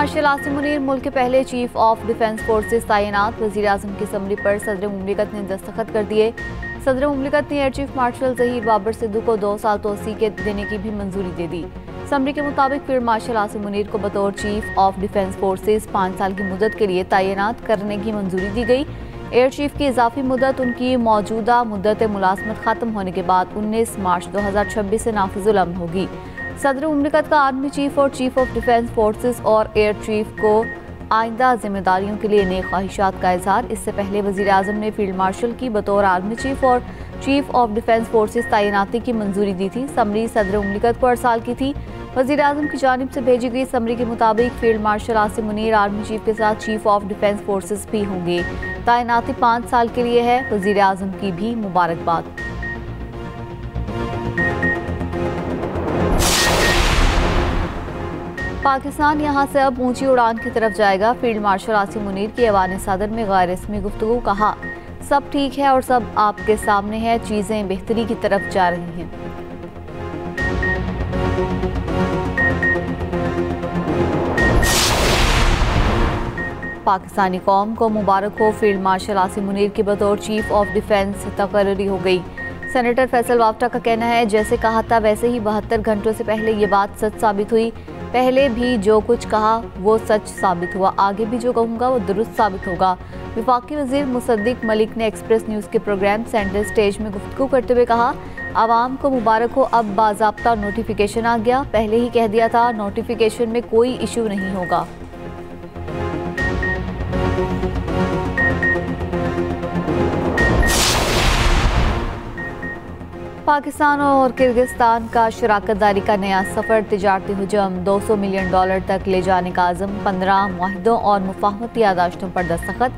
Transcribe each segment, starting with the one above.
Martial Asim Munir मुल्क के पहले चीफ ऑफ डिफेंस फोर्सेस तैनात। वज़ीर-ए-आज़म की समरी पर सदर मुमलिकत ने दस्तखत कर दिए। सदर मुमलिकत ने air chief marshal Zaheer Babar Sidhu को 2 साल तोसी के देने की भी मंजूरी दे दी। समरी के मुताबिक फील्ड मार्शल आसिम मुनीर को बतौर चीफ ऑफ डिफेंस फोर्सेस 5 साल की मुद्दत के लिए तैनात करने की मंजूरी दी गई। एयर चीफ की इजाफी मुद्दत उनकी मौजूदा मुद्दत मुलाजमत खत्म होने के बाद 19 मार्च 2026 से नाफिजुल अमल होगी। सदर मुमलिकत का आर्मी चीफ और चीफ ऑफ डिफेंस फोर्सेस और एयर चीफ को आइंदा जिम्मेदारियों के लिए नई ख्वाहिशात का इजहार। इससे पहले वज़ीर-ए-आज़म ने फील्ड मार्शल की बतौर आर्मी चीफ और चीफ ऑफ डिफेंस फोर्सेस तैनाती की मंजूरी दी थी। समरी सदर मुमलिकत को अरसाल की थी। वज़ीर-ए-आज़म की जानिब से भेजी गई समरी के मुताबिक field marshal Asim Munir army chief के साथ चीफ ऑफ डिफेंस फोर्सेस भी होंगे। तैनाती 5 साल के लिए है। वज़ीर-ए-आज़म की भी मुबारकबाद। पाकिस्तान यहां से अब ऊंची उड़ान की तरफ जाएगा। फील्ड मार्शल आसिम मुनीर की ऐवान सदर में गैर रस्मी गुफ्तगू। कहा, सब ठीक है और सब आपके सामने है, चीजें बेहतरी की तरफ जा रही हैं। पाकिस्तानी कौम को मुबारक हो, फील्ड मार्शल आसिम मुनीर की बतौर चीफ ऑफ डिफेंस तकर्री हो गई। सेनेटर फैसल वाफ्टा का कहना है, जैसे कहा था वैसे ही 72 घंटों से पहले ये बात सच साबित हुई। पहले भी जो कुछ कहा वो सच साबित हुआ, आगे भी जो कहूँगा वो दुरुस्त साबित होगा। वफाकी वज़ीर मुसद्दिक मलिक ने एक्सप्रेस न्यूज़ के प्रोग्राम सेंट्रल स्टेज में गुफ्तगू करते हुए कहा, आवाम को मुबारक हो, अब बाज़ाब्ता नोटिफिकेशन आ गया। पहले ही कह दिया था नोटिफिकेशन में कोई इशू नहीं होगा। पाकिस्तान और किर्गिस्तान का शराकत दारी का नया सफ़र, तिजारती हुजम $200 मिलियन तक ले जाने का आज़म, 15 मुआहिदों और मुफाहमती यादाश्तों पर दस्तखत।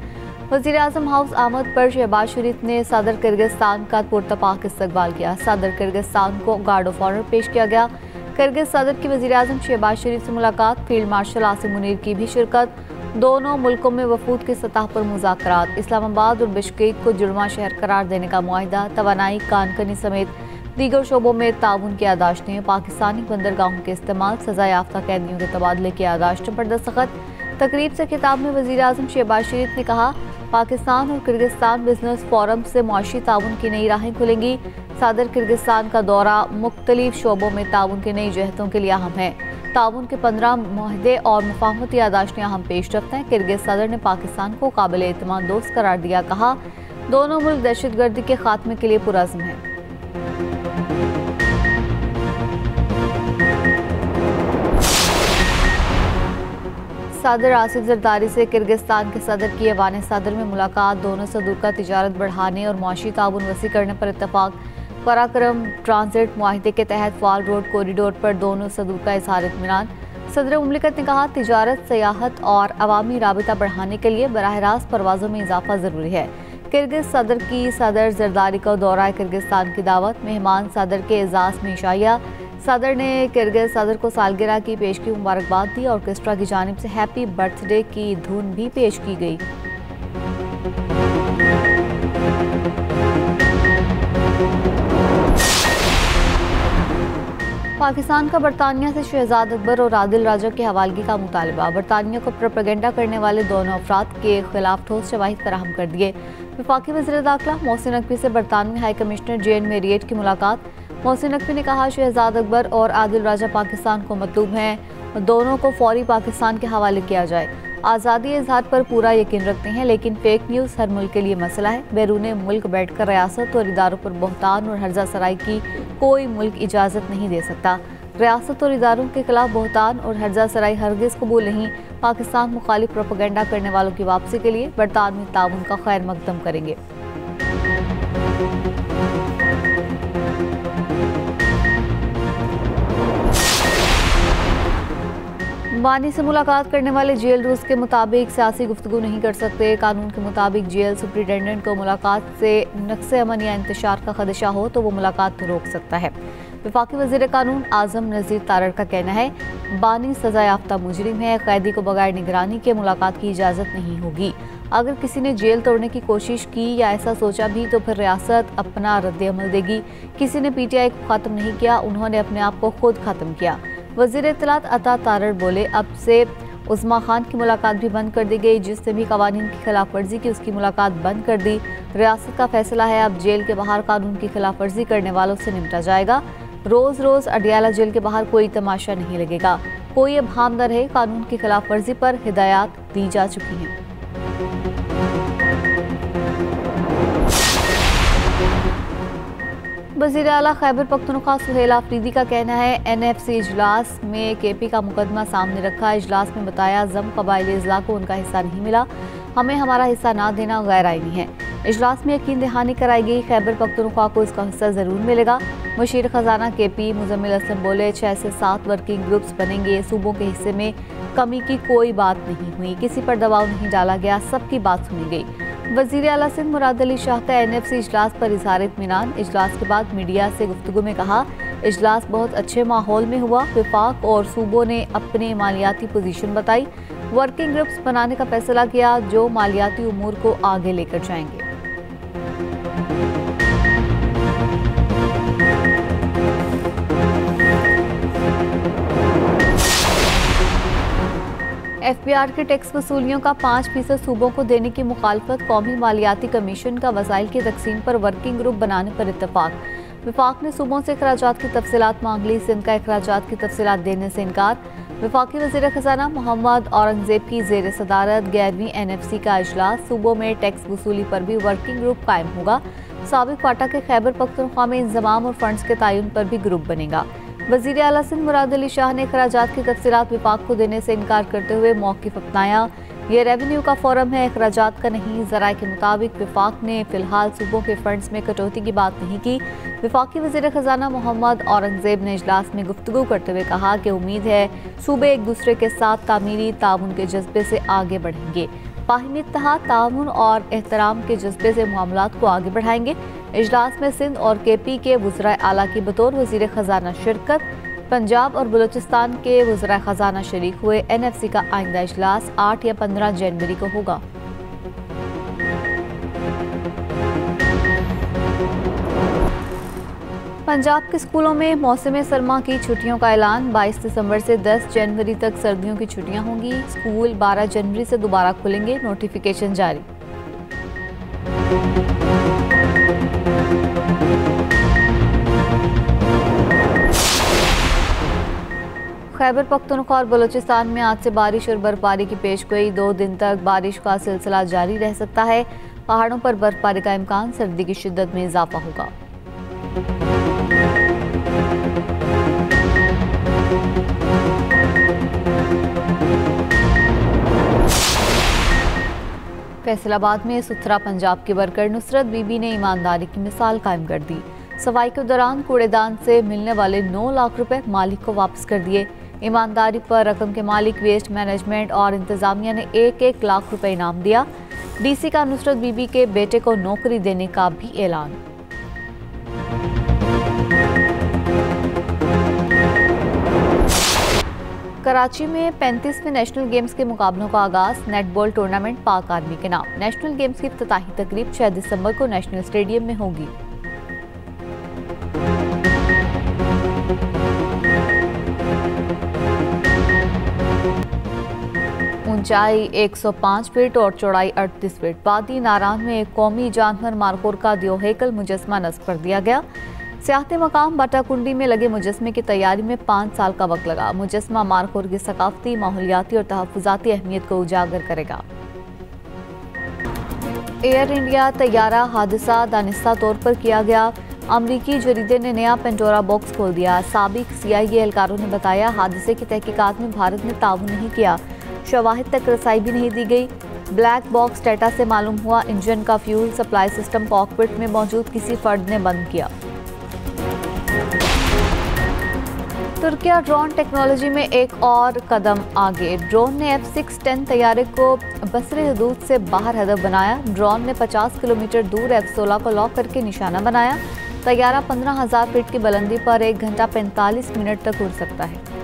वज़ीर-ए-आज़म हाउस आमद पर शहबाज शरीफ ने सदर किर्गिस्तान का पुरतपाक इस्तकबाल किया। सदर किर्गिस्तान को गार्ड ऑफ ऑनर पेश किया गया। किर्गिज सदर की वज़ीर-ए-आज़म शहबाज शरीफ से मुलाकात, फील्ड मार्शल आसिम मुनीर की भी शिरकत। दोनों मुल्कों में वफूद की सतह पर मुज़ाकरात। इस्लामाबाद और बिश्केक को जुड़वां शहर करार देने का मुआहिदा। तवानाई, कानकनी समेत दीगर शोबों में ताउन की यादाश्तें। पाकिस्तानी बंदरगाहों के इस्तेमाल, सजा याफ्ता कैदियों के तबादले की यादाश्तों पर दस्तखत। तकरीब से खिताब में वज़ीर-ए-आज़म शहबाज शरीफ ने कहा, पाकिस्तान और किर्गिस्तान बिजनेस फोरम से मुआशी ताउन की नई राहें खुलेंगी। सदर किर्गिस्तान का दौरा मुख्तलिफ शोबों में ताउन की नई जहतों के लिए अहम है। ताउन के 15 मुआहदे और मुफाहमती यादाश्तें अहम पेशरफ्त हैं। किर्गिज सदर ने पाकिस्तान को काबिल एतमाद दोस्त करार दिया। कहा, दोनों मुल्क दहशतगर्दी के खात्मे के लिए पुरअज़्म हैं। सदर आसिफ जरदारी से किर्गिस्तान के सदर की ऐवान सदर में मुलाकात। दोनों सदूर का तिजारत बढ़ाने और मुआशी ताउन वसी करने पर इत्तफाक। पराक्रम ट्रांजिट मुआहिदे के तहत फाल रोड कॉरिडोर पर दोनों सदूर का इज़हार इत्मीनान। सदर मुमलिकत ने कहा, तिजारत, सयाहत और अवामी राबिता बढ़ाने के लिए बराह रास्त परवाज़ों में इजाफा ज़रूरी है। किर्गिज सदर की सदर जरदारी को दौरा किर्गिस्तान की दावत। मेहमान सदर के एजाज़ में इशाया। सदर ने किर्गिज सदर को सालगिरह की पेश की मुबारकबाद दी। ऑर्केस्ट्रा की जानिब से हैप्पी बर्थडे की धुन भी पेश की गई। पाकिस्तान का बरतानिया से शहजाद अकबर और आदिल राजा की हवालगी का मुतालबा। बरतानिया को प्रोपेगेंडा करने वाले दोनों अफराद के खिलाफ ठोस शवाहिद फराहम कर दिए। वफाकी वज़ीर दाखिला मोहसिन नकवी से बरतानवी हाई कमिश्नर जेन मेरियट की मुलाकात। मोहसिन नकवी ने कहा, शहजाद अकबर और आदिल राजा पाकिस्तान को मतलूब हैं, दोनों को फौरी पाकिस्तान के हवाले किया जाए। आज़ादी इजहार पर पूरा यकीन रखते हैं, लेकिन फेक न्यूज़ हर मुल्क के लिए मसला है। बैरून मुल्क बैठकर रियासत और इदारों पर बहतान और हर्जा सराई की कोई मुल्क इजाज़त नहीं दे सकता। रियासत और इदारों के खिलाफ बहतान और हर्जा सराई हरगिज़ कबूल नहीं। पाकिस्तान मुखालिफ प्रोपेगेंडा करने वालों की वापसी के लिए बरतानवी ताउन का खैर मकदम करेंगे। बानी से मुलाकात करने वाले जेल रूस के मुताबिक सियासी गुफ्तगू नहीं कर सकते। कानून के मुताबिक जेल सुप्रिटेंडेंट को मुलाकात से नक्से अमन या इंतशार का खदशा हो तो वो मुलाकात रोक सकता है। वफाकी वज़ीर कानून आज़म नज़ीर तारड़ का कहना है, बानी सजा याफ्ता मुजरिम है, कैदी को बगैर निगरानी के मुलाकात की इजाज़त नहीं होगी। अगर किसी ने जेल तोड़ने की कोशिश की या ऐसा सोचा भी तो फिर रियासत अपना रद्द-ए-अमल देगी। किसी ने PTI को ख़त्म नहीं किया, उन्होंने अपने आप को खुद ख़त्म किया। वज़ीर इत्तलात अता तारड़ बोले, अब से उस्मा खान की मुलाकात भी बंद कर दी गई। जिसने भी कानून की खिलाफ वर्जी की उसकी मुलाकात बंद कर दी। रियासत का फैसला है, अब जेल के बाहर कानून की खिलाफ वर्जी करने वालों से निपटा जाएगा। रोज रोज अडियाला जेल के बाहर कोई तमाशा नहीं लगेगा। कोई अब हाम न रहे, कानून की खिलाफ वर्जी पर हिदायत दी जा चुकी हैं। वज़ीर आला खैबर पख्तूनख्वा सुहेल आफरीदी का कहना है, NFC इजलास में KP का मुकदमा सामने रखा। इजलास में बताया, जम कबायली इजला को उनका हिस्सा नहीं मिला, हमें हमारा हिस्सा ना देना गैर आईनी है। इजलास में यकीन दहानी कराई गई, खैबर पख्तूनख्वा को इसका हिस्सा जरूर मिलेगा। मुशीर खजाना KP मुजम्मिल हसन बोले, 6 से 7 वर्किंग ग्रुप्स बनेंगे। सूबों के हिस्से में कमी की कोई बात नहीं हुई, किसी पर दबाव नहीं डाला गया, सबकी बात सुनी गई। वज़ीर आला सिंध मुराद अली शाह का NFC इजलास पर इज़हार इत्मीनान। इजलास के बाद मीडिया से गुफ्तगू में कहा, इजलास बहुत अच्छे माहौल में हुआ। विफाक और सूबों ने अपने मालियाती पोजीशन बताई, वर्किंग ग्रुप्स बनाने का फैसला किया जो मालियाती उमूर को आगे लेकर जाएंगे। FBR के टैक्स वसूलियों का 5% सूबों को देने की मुखालफत। कौमी मालियाती कमीशन का वसाइल की तकसीम पर वर्किंग ग्रुप बनाने पर इत्तफाक। विफाक ने सूबों से अखराजात की तफसीलात मांग ली, सिंध का अखराजात की तफसीलात देने से इनकार। वफाकी वज़ीर खजाना मोहम्मद औरंगजेब की ज़ेर सदारत 11वीं NFC का इजलास। सूबों में टैक्स वसूली पर भी वर्किंग ग्रुप कायम होगा। साबिक पाटा के खैबर पख्तूनख्वा में इंजमाम और फंड्स के तयन पर भी ग्रुप बनेगा। वज़ीर आला सिंध मुराद अली शाह ने अखराजात की तफसीलात विफाक को देने से इनकार करते हुए मौक़िफ़ अपनाया। ये रेवेन्यू का फोरम है, अखराजात का नहीं। ज़राए के मुताबिक विफाक ने फ़िलहाल सूबों के फंड्स में कटौती की बात नहीं की। विफाकी वज़ीर खजाना मोहम्मद औरंगजेब ने इजलास में गुफ्तगू करते हुए कहा कि उम्मीद है सूबे एक दूसरे के साथ तामीरी ताउन के जज्बे से आगे बढ़ेंगे। बाहिमी इत्तेहाद, ताउन और एहतराम के जज्बे से मामलात को आगे बढ़ाएंगे। इजलास में सिंध और KP के वज़राए आला की बतौर वज़ीर खजाना शिरकत। पंजाब और बलूचिस्तान के वज़राए खजाना शरीक हुए। NFC का आइंदा इजलास 8 या 15 जनवरी को होगा। पंजाब के स्कूलों में मौसम सरमा की छुट्टियों का ऐलान। 22 दिसंबर से 10 जनवरी तक सर्दियों की छुट्टियां होंगी। स्कूल 12 जनवरी से दोबारा खुलेंगे, नोटिफिकेशन जारी। खैबर पख्तूनख्वा और बलूचिस्तान में आज से बारिश और बर्फबारी की पेशगोई। 2 दिन तक बारिश का सिलसिला जारी रह सकता है। पहाड़ों पर बर्फबारी का इम्कान, सर्दी की शिद्दत में इजाफा होगा। फैसलाबाद में सुथरा पंजाब के वर्कर नुसरत बीबी ने ईमानदारी की मिसाल कायम कर दी। सफाई के दौरान कूड़ेदान से मिलने वाले 9 लाख रुपए मालिक को वापस कर दिए। ईमानदारी पर रकम के मालिक वेस्ट मैनेजमेंट और इंतजामिया ने 1-1 लाख रुपए इनाम दिया। DC का नुसरत बीबी के बेटे को नौकरी देने का भी ऐलान। कराची में 35वें नेशनल गेम्स के मुकाबलों का आगाज। नेटबॉल टूर्नामेंट पाक आर्मी के नाम। नेशनल गेम्स की इफ्तिताही तकरीब 6 दिसंबर को नेशनल स्टेडियम में होगी। ऊंचाई 105 फीट और चौड़ाई 38 फीट। वादी नारान में एक कौमी जानवर मारकोर का दियो हैकल मुजस्मा नस्ब कर दिया गया। सियाहती मकाम बाटाकुंडी में लगे मुजस्मे की तैयारी में 5 साल का वक्त लगा। मुजस्मा मारकोर की सकाफती, माहौलियाती और तहफ़्फ़ुज़ाती अहमियत को उजागर करेगा। एयर इंडिया तैयारा हादसा दानिस्ता तौर पर किया गया। अमरीकी जरीदे ने नया पेंडोरा बॉक्स खोल दिया। साबिक CIA एहलकारों ने बताया, हादसे की तहकीकात में भारत ने ताउन नहीं किया, शवाहिद तक रसाई भी नहीं दी गई। ब्लैक बॉक्स डेटा से मालूम हुआ इंजन का फ्यूल सप्लाई सिस्टम कॉकपिट में मौजूद किसी फर्द ने बंद किया। तुर्किया ड्रोन टेक्नोलॉजी में एक और कदम आगे। ड्रोन ने F-16 तैयारे को बसरे हदूद से बाहर हदफ बनाया। ड्रोन ने 50 किलोमीटर दूर F-16 को लॉक करके निशाना बनाया। तैयारा 15,000 फीट की बुलंदी पर 1 घंटा 45 मिनट तक उड़ सकता है।